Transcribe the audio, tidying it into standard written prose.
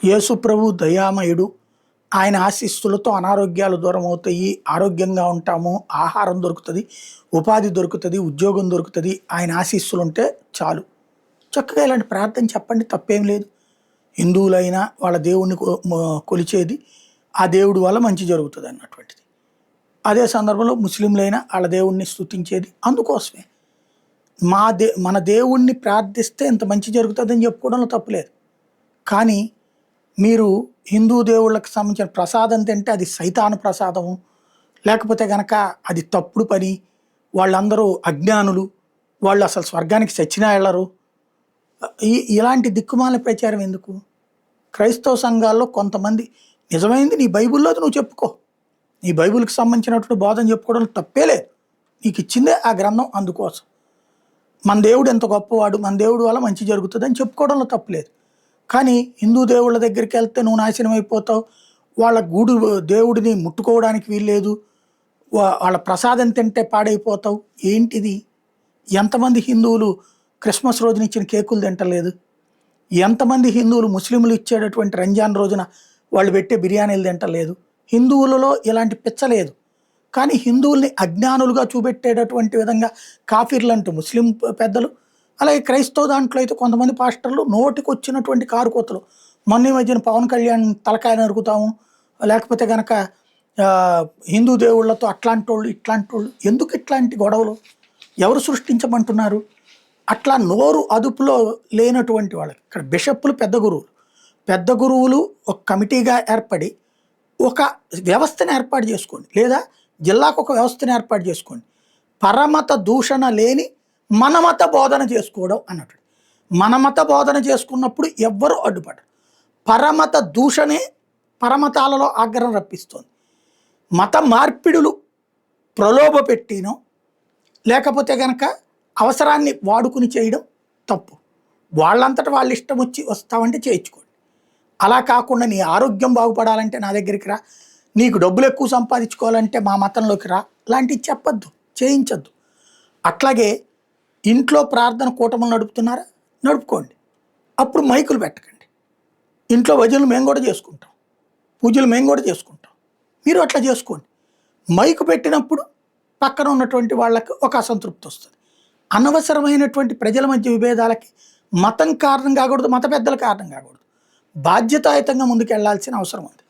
యేసు ప్రభు దయామయుడు. ఆయన ఆశీస్సులతో అనారోగ్యాలు దూరం అవుతాయి, ఆరోగ్యంగా ఉంటాము, ఆహారం దొరుకుతుంది, ఉపాధి దొరుకుతుంది, ఉద్యోగం దొరుకుతుంది. ఆయన ఆశీస్సులు ఉంటే చాలు. చక్కగా ఇలాంటి ప్రార్థన చెప్పండి, తప్పేం లేదు. హిందువులైనా వాళ్ళ దేవుణ్ణి కొలిచేది ఆ దేవుడి వల్ల మంచి జరుగుతుంది అన్నటువంటిది. అదే సందర్భంలో ముస్లింలైనా వాళ్ళ దేవుణ్ణి స్తుతించేది అందుకోసమే. మన దేవుణ్ణి ప్రార్థిస్తే ఇంత మంచి జరుగుతుందని చెప్పుకోవడంలో తప్పులేదు. కానీ మీరు హిందూ దేవుళ్ళకి సంబంధించిన ప్రసాదం తింటే అది సైతాను ప్రసాదము, లేకపోతే కనుక అది తప్పుడు పని, వాళ్ళందరూ అజ్ఞానులు, వాళ్ళు అసలు స్వర్గానికి చచ్చినా వెళ్ళరు, ఇలాంటి దిక్కుమాల ప్రచారం ఎందుకు? క్రైస్తవ సంఘాల్లో కొంతమంది నిజమైంది నీ బైబిల్లో నువ్వు చెప్పుకో, నీ బైబిల్కి సంబంధించినటువంటి బోధన చెప్పుకోవడం తప్పే లేదు. నీకు ఇచ్చిందే ఆ గ్రంథం, అందుకోసం మన దేవుడు ఎంత గొప్పవాడు, మన దేవుడి వల్ల మంచి జరుగుతుంది అని చెప్పుకోవడంలో తప్పులేదు. కానీ హిందూ దేవుళ్ళ దగ్గరికి వెళ్తే నువ్వు నాశనం అయిపోతావు, వాళ్ళ గూడు దేవుడిని ముట్టుకోవడానికి వీల్లేదు, వాళ్ళ ప్రసాదం తింటే పాడైపోతావు. ఏంటిది? ఎంతమంది హిందువులు క్రిస్మస్ రోజున ఇచ్చిన కేకులు తింటలేదు? ఎంతమంది హిందువులు ముస్లింలు ఇచ్చేటటువంటి రంజాన్ రోజున వాళ్ళు పెట్టే బిర్యానీలు తింటలేదు? హిందువులలో ఇలాంటి పిచ్చలేదు. కానీ హిందువుల్ని అజ్ఞానులుగా చూపెట్టేటటువంటి విధంగా కాఫీర్లు అంటూ ముస్లిం పెద్దలు, అలాగే క్రైస్తవ దాంట్లో అయితే కొంతమంది పాస్టర్లు నోటికి వచ్చినటువంటి కారుకోతలు. మొన్న మధ్యన పవన్ కళ్యాణ్ తలకాయ నరుకుతాము, లేకపోతే కనుక హిందూ దేవుళ్ళతో అట్లాంటి వాళ్ళు ఇట్లాంటి వాళ్ళు. ఎందుకు ఇట్లాంటి గొడవలు? ఎవరు సృష్టించమంటున్నారు? అట్లా నోరు అదుపులో లేనటువంటి వాళ్ళకి ఇక్కడ బిషప్పులు పెద్ద గురువులు ఒక కమిటీగా ఏర్పడి ఒక వ్యవస్థను ఏర్పాటు చేసుకోండి, లేదా జిల్లాకు ఒక వ్యవస్థను ఏర్పాటు చేసుకోండి. పరమత దూషణ లేని మనమత బోధన చేసుకోవడం అన్నట్టు. మనమత బోధన చేసుకున్నప్పుడు ఎవ్వరూ అడ్డుపడరు. పరమత దూషణే పరమతాలలో ఆగ్రహం రప్పిస్తుంది. మత మార్పిడులు ప్రలోభ పెట్టినో లేకపోతే కనుక అవసరాన్ని వాడుకుని చేయడం తప్పు. వాళ్ళంతటా వాళ్ళ ఇష్టం వచ్చి వస్తామంటే చేయించుకోండి. అలా కాకుండా నీ ఆరోగ్యం బాగుపడాలంటే నా దగ్గరికి రా, నీకు డబ్బులు ఎక్కువ సంపాదించుకోవాలంటే మా మతంలోకి రా, లాంటివి చెప్పొద్దు, చేయించద్దు. అట్లాగే ఇంట్లో ప్రార్థన కూటములు నడుపుతున్నారా, నడుపుకోండి. అప్పుడు మైకులు పెట్టకండి. ఇంట్లో భజనలు మేము కూడా చేసుకుంటాం, పూజలు మేము కూడా చేసుకుంటాం, మీరు అట్లా చేసుకోండి. మైకు పెట్టినప్పుడు పక్కన ఉన్నటువంటి వాళ్ళకి ఒక అసంతృప్తి వస్తుంది. అనవసరమైనటువంటి ప్రజల మధ్య విభేదాలకి మతం కారణం కాకూడదు, మత పెద్దల కారణం కాకూడదు. బాధ్యతాయుతంగా ముందుకు వెళ్లాల్సిన అవసరం ఉంది.